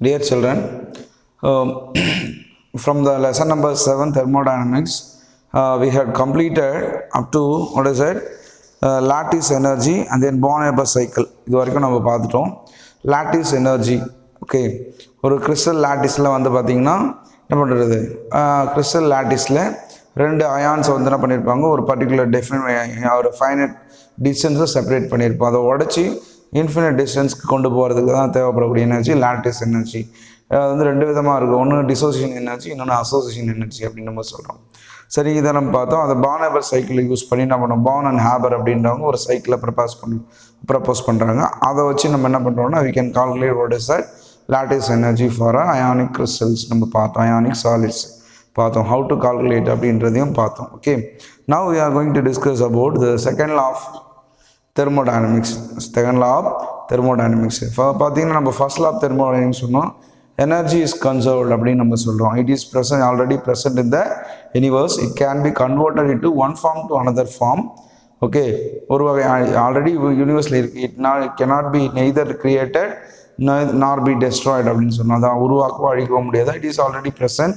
Dear children, from the lesson number 7 thermodynamics, we had completed up to what is it? Lattice energy and then Born-Haber cycle. இது வரைக்கும் நம்ம பார்த்துட்டோம். Lattice energy, okay. ஒரு crystal latticeல வந்து பார்த்தீங்கன்னா என்ன பண்ணுறது, crystal latticeல ரெண்டு அயான்ஸ் வந்து என்ன பண்ணியிருப்பாங்க, ஒரு பர்டிகுலர் ஒரு ஃபைனட் டிஸ்டன்ஸை செப்பரேட் பண்ணியிருப்போம். அதை உடச்சி இன்ஃபினிட் டிஸ்டன்ஸ்க்கு கொண்டு போகிறதுக்கு தான் தேவைப்படக்கூடிய எனர்ஜி லாட்டிஸ் எனர்ஜி. அது வந்து ரெண்டு விதமாக இருக்கும். ஒன்று டிசோசியேஷன் எனர்ஜி, இன்னொன்று அசோசியேஷன் எனர்ஜி அப்படின்னு நம்ம சொல்கிறோம். சரி, இதை நம்ம பார்த்தோம். அதை பார்ன்-ஹேபர் சைக்கிளை யூஸ் பண்ணி என்ன பண்ணோம், பார்ன் அண்ட் ஹேபர் அப்படின்றவங்க ஒரு சைக்கிளை ப்ரப்போஸ் பண்ணுறாங்க. அதை வச்சு நம்ம என்ன பண்ணுறோம்னா we can calculate what is that lattice energy for ionic crystals. நம்ம பார்த்தோம் ionic solids பார்த்தோம், how to calculate அப்படின்றதையும் பார்த்தோம். Okay, now we are going to discuss about the second law of thermodynamics. Second law of thermodynamics. பார்த்தீங்கன்னா நம்ம first law of thermodynamics சொன்னோம், energy is conserved அப்படின்னு நம்ம சொல்கிறோம். It is present, already present in the universe. It can be converted into one form to another form. Okay, ஒரு வகை already யூனிவர்ஸில் இருக்குது. It cannot be neither created nor be destroyed அப்படின்னு சொன்னோம். அதான் உருவாக்கவோ அழிக்கவோ முடியாது. It is already present.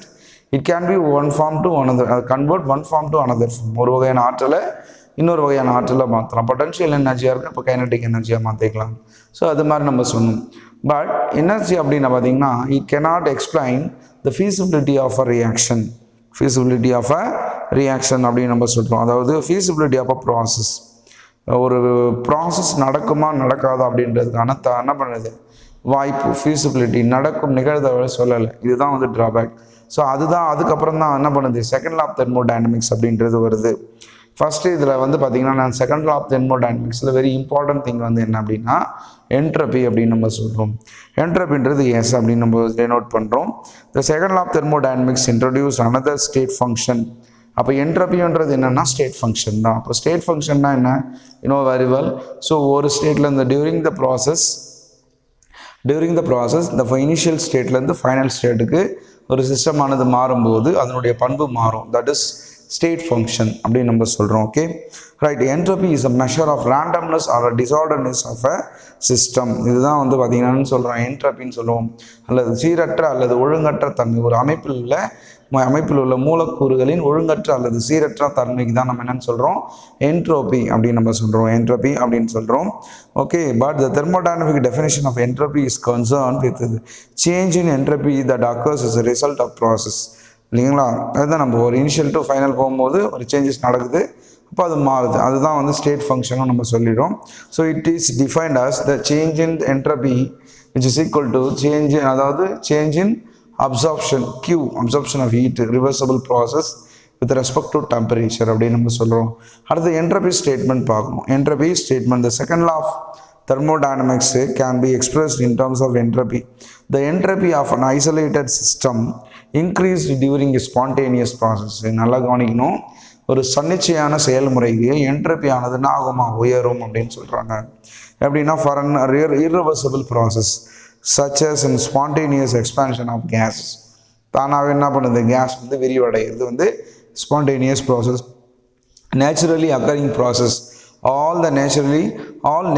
It can be one form to another, convert one form to another form. ஒரு வகையான ஆற்றலை இன்னொரு வகையான ஆற்றலாக மாற்றலாம். பொட்டன்ஷியல் எனர்ஜியாக இருக்கும், இப்போ கைனடிக் எனர்ஜியாக மாற்றிக்கலாம். ஸோ அது மாதிரி நம்ம சொன்னோம். பட் எனர்ஜி அப்படின்னு பார்த்தீங்கன்னா it cannot explain the feasibility of a reaction. feasibility of a reaction அப்படின்னு நம்ம சொல்கிறோம். அதாவது feasibility of a process. ஒரு ப்ராசஸ் நடக்குமா நடக்காதா அப்படின்றதுக்கான என்ன பண்ணுறது, வாய்ப்பு, feasibility, நடக்கும் நிகழ்தகவை சொல்லலை. இதுதான் வந்து ட்ராபேக். ஸோ அதுக்கப்புறம் தான் என்ன பண்ணுது, செகண்ட் லா ஆஃப் தெர்மோடைனமிக்ஸ் அப்படின்றது வருது. ஃபஸ்ட்டு இதில் வந்து பார்த்தீங்கன்னா நான் செகண்ட் லா ஆஃப் தெர்மோடைனமிக்ஸில் வெரி இம்பார்ட்டன்ட் திங் வந்து என்ன அப்படின்னா என்ட்ரோபி அப்படின்னு நம்ம சொல்கிறோம். என்ட்ரோபின்றது எஸ் அப்படின்னு நம்ம டெனோட் பண்ணுறோம். The second law of thermodynamics introduce another state function. அப்போ என்ட்ரோபின்றது என்னென்னா ஸ்டேட் ஃபங்க்ஷன் தான். அப்போ ஸ்டேட் ஃபங்க்ஷன்னா என்ன, வெரி வெல். ஸோ ஒரு ஸ்டேட்டில் இந்த டியூரிங் த ப்ராசஸ் இந்த இனிஷியல் ஸ்டேட்லேருந்து ஃபைனல் ஸ்டேட்டுக்கு ஒரு சிஸ்டமானது மாறும்போது அதனுடைய பண்பு மாறும். தட் இஸ் ஸ்டேட் ஃபங்க்ஷன் அப்படின்னு நம்ம சொல்கிறோம். Okay, right. Entropy is a measure of randomness or disorderness of a system. இதுதான் வந்து பார்த்தீங்கன்னு சொல்கிறோம் என்ட்ரோபின்னு சொல்லுவோம். அல்லது சீரற்ற அல்லது ஒழுங்கற்ற தன்மை, ஒரு அமைப்பில் உள்ள மூலக்கூறுகளின் ஒழுங்கற்ற அல்லது சீரற்ற தன்மைக்கு தான் நம்ம என்னன்னு சொல்கிறோம், என்ட்ரோபி அப்படின்னு நம்ம சொல்கிறோம். என்ட்ரோபி அப்படின்னு சொல்கிறோம். Okay, but the thermodynamic definition of entropy is concern with change in entropy that occurs is a result of process. இல்லைங்களா, அதுதான் நம்ம ஒரு இனிஷியல் டு ஃபைனல் போகும்போது ஒரு சேஞ்சஸ் நடக்குது, அப்போ அது மாறுது. அதுதான் வந்து ஸ்டேட் ஃபங்க்ஷனும் நம்ம சொல்லிடுறோம். So it is defined as the change in entropy which is equal to change in absorption of heat, reversible process with respect to temperature அப்படின்னு நம்ம சொல்கிறோம். அடுத்து என்ட்ரோபி ஸ்டேட்மெண்ட் பார்க்கணும். Entropy statement, the second law of thermodynamics can be expressed in terms of entropy. The entropy of an isolated system increased during a spontaneous process. நல்லா கவனிக்கணும், ஒரு தன்னிச்சையான செயல்முறைக்கு என்ட்ரோபி ஆனது என்ன ஆகுமா, உயரும் அப்படின்னு சொல்கிறாங்க. எப்படின்னா for an irreversible process such as in spontaneous expansion of gases. தானாகவே என்ன பண்ணுது, கேஸ் வந்து விரிவடைகிறது வந்து spontaneous process, naturally occurring process. all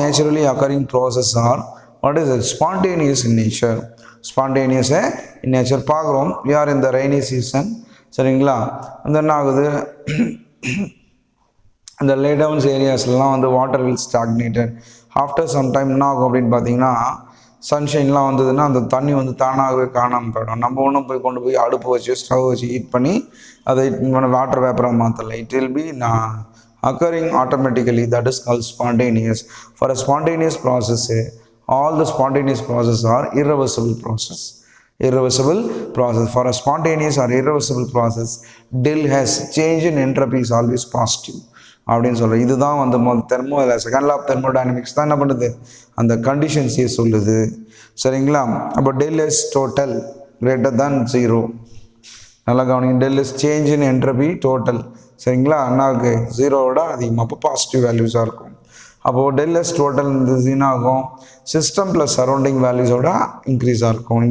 naturally occurring process are what is it, spontaneous in nature. spontaneous in nature பார்க்குறோம். we are in the rainy season, சரிங்களா. அந்த என்ன ஆகுது, இந்த லே டவுன்ஸ் ஏரியாஸ்லாம் வந்து water will stagnated. After some time என்ன ஆகும் அப்படின்னு பார்த்தீங்கன்னா சன்ஷைன்லாம் வந்ததுன்னா அந்த தண்ணி வந்து தானாகவே காணாமல் போயிடும். நம்ம ஒன்றும் கொண்டு போய் அடுப்பு வச்சு ஸ்டவ் வச்சு ஹீட் பண்ணி அதை வாட்டர் வேப்பராக மாற்றலை. It will be occurring automatically. That is called spontaneous. For a spontaneous process, all the spontaneous processes are irreversible process. For a spontaneous or irreversible process, del has change in entropy is always positive அப்படின்னு சொல்கிறோம். இதுதான் வந்து second law of thermodynamics தான் என்ன பண்ணுது, அந்த கண்டிஷன்ஸே சொல்லுது. சரிங்களா, அப்போ del is total greater than 0. நல்லா கவனிங்க, del is change in entropy total. சரிங்களா, என்னாக்கு 0வோட அதிகமாக, அப்போ பாசிட்டிவ் வேல்யூஸாக இருக்கும். அப்போது டெல் இஸ் டோட்டல் இருந்ததுன்னா ஆகும் சிஸ்டம் ப்ளஸ் சரௌண்டிங் வேல்யூஸோட இன்க்ரீஸாக இருக்கும்.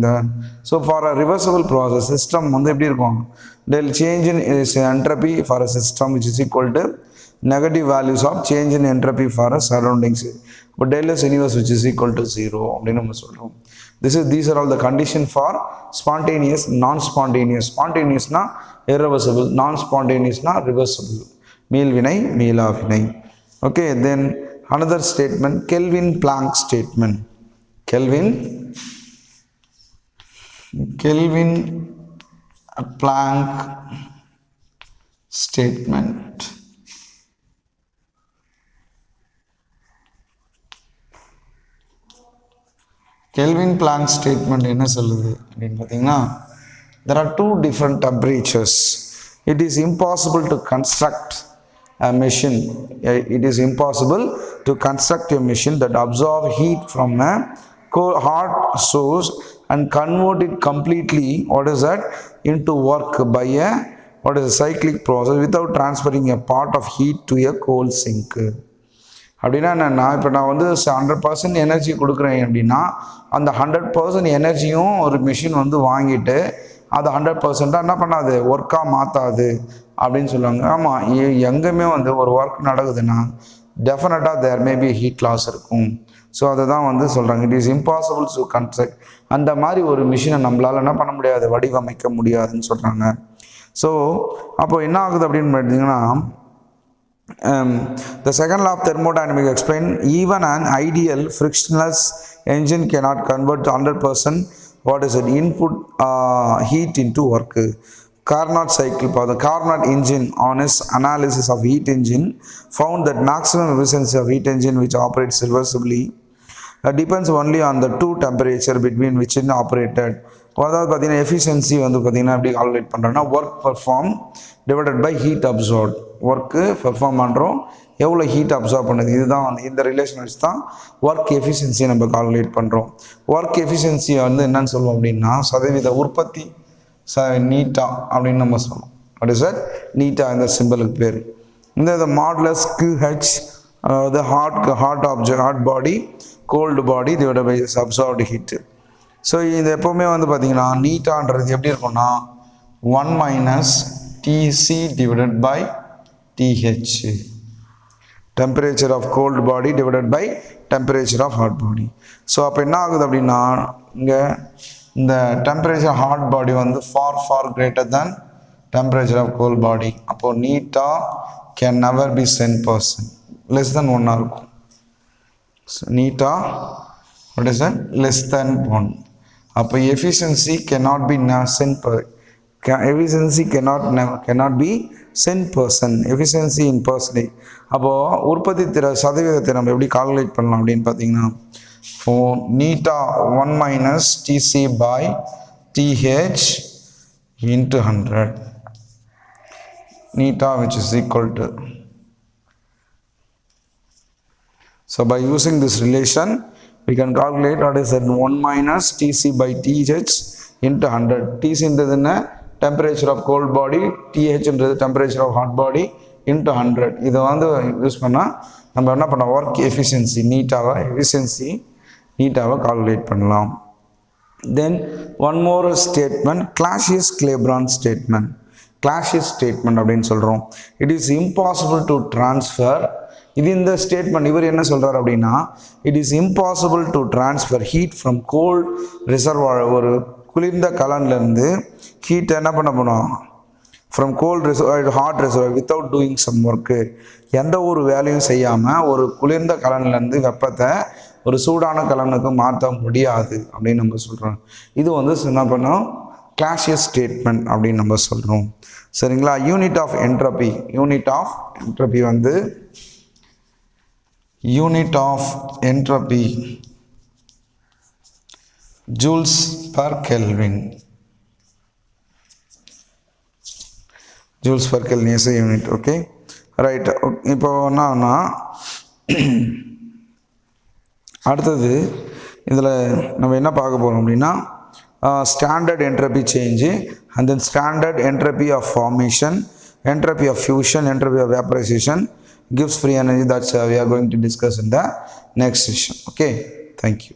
So for a reversible process system வந்து எப்படி இருக்கும், del change in is entropy for a system which is equal to negative values of change in entropy for a surroundings. But del is universe which is equal to 0 அப்படின்னு நம்ம சொல்கிறோம். These are all the condition for spontaneous, non-spontaneous. Spontaneous na irreversible, non-spontaneous na reversible. மீள்வினை, மீளாவினை. Okay, then another statement, Kelvin-Planck statement. Kelvin-Planck statement. Kelvin-Planck statement என்ன சொல்லுது அப்படின்னு பார்த்தீங்கன்னா, there are two different temperatures. It is impossible to construct a machine. It is impossible to construct a machine that absorb heat from a hot source and convert it completely, what is that, into work by a cyclic process without transferring a part of heat to a coal sink. அப்படின்னா இப்போ நான் வந்து 100% energy கொடுக்குறேன் அப்படின்னா அந்த 100% எனர்ஜியும் ஒரு machine வந்து வாங்கிட்டு அது 100% என்ன பண்ணாது, ஒர்க்காக மாற்றாது அப்படின்னு சொல்லுவாங்க. ஆமாம், எங்கேயுமே வந்து ஒரு ஒர்க் நடக்குதுன்னா டெஃபினட்டாக தேர் மேபி ஹீட் லாஸ் இருக்கும். ஸோ அதை தான் வந்து சொல்கிறாங்க, it is impossible to construct. அந்த மாதிரி ஒரு மிஷினை நம்மளால் என்ன பண்ண முடியாது, வடிவமைக்க முடியாதுன்னு சொல்கிறாங்க. ஸோ அப்போ என்ன ஆகுது அப்படின்னு பார்த்தீங்கன்னா, the second law of thermodynamics explain even an ideal frictionless engine cannot convert 100% input heat into work. Carnot cycle, the Carnot engine on his analysis of heat engine found that maximum efficiency of heat engine which operates reversibly depends only on the two temperature between which it operated. அதாவது பார்த்தீங்கன்னா efficiency வந்து பார்த்தீங்கன்னா எப்படி calculate பண்ணுறோன்னா, work perform divided by heat absorb. Work perform பண்ணுறோம், எவ்வளோ heat absorb பண்ணுது, இதுதான் வந்து இந்த ரிலேஷன் வச்சு தான் ஒர்க் எஃபிஷியன்சியை நம்ம கால்குலேட் பண்ணுறோம். ஒர்க் எஃபிஷியன்சியை வந்து என்னன்னு சொல்லுவோம் அப்படின்னா, சதவீத உற்பத்தி நீட்டா அப்படின்னு நம்ம சொல்லுவோம். What is that? நீட்டா இந்த சிம்பிளுக்கு பேர். இந்த மாடுலஸ் QH, அதாவது hot body cold body divide by absorbed heat. So இது எப்போவுமே வந்து பார்த்தீங்கன்னா நீட்டான்றது எப்படி இருக்கும்னா 1 - TC divided by TH, temperature of cold body divided by temperature of hot body. So அப்போ என்ன ஆகுது அப்படின்னா, இங்கே இந்த டெம்பரேச்சர் ஹாட் பாடி வந்து far greater than temperature of cold body. அப்போது eta can never be 10%, less than 1 இருக்கும். So eta what is that, less than 1. அப்போ efficiency cannot be 10%. Efficiency cannot be 10%. Efficiency in percentage. அப்போது உற்பத்தி சதவீதத்தை நம்ம எப்படி calculate பண்ணலாம் அப்படின்னு பார்த்தீங்கன்னா, நீட்டா 1 - TC by TH into 100. Neta which is equal to. So by using this relation, we can calculate what is that 1 - TC by TH into 100. TC is the temperature of cold body, TH is the temperature of hot body into 100. இதை வந்து use பண்ணால் நம்ம என்ன பண்ணலாம், work efficiency நீட்டாக calculate பண்ணலாம். Then one more statement, Clausius-Clapeyron statement. Clausius statement அப்படின்னு சொல்கிறோம். It is impossible to transfer. இது இந்த ஸ்டேட்மெண்ட் இவர் என்ன சொல்கிறார் அப்படின்னா, it is impossible to transfer heat from cold reservoir, ஒரு குளிர்ந்த கலன்லேருந்து ஹீட்டை என்ன பண்ணணும், from cold reservoir hot reservoir without doing some work. எந்த ஒரு வேலையும் செய்யாமல் ஒரு குளிர்ந்த கலன்லேருந்து வெப்பத்தை ஒரு சூடான கலனுக்கு மாற்ற முடியாது அப்படின்னு நம்ம சொல்கிறோம். இது வந்து என்ன பண்ணோம், Clausius ஸ்டேட்மெண்ட் அப்படின்னு நம்ம சொல்கிறோம். சரிங்களா? யூனிட் ஆஃப் என்ட்ரோபி வந்து joules per kelvin. Joules per kelvin is a unit. Okay, right. இப்போ என்னன்னா அடுத்தது இதில் நம்ம என்ன பார்க்க போகிறோம் அப்படின்னா, standard entropy change and then standard entropy of formation, entropy of fusion, entropy of vaporization gives free energy. That's we are going to discuss in the next session. Okay, thank you.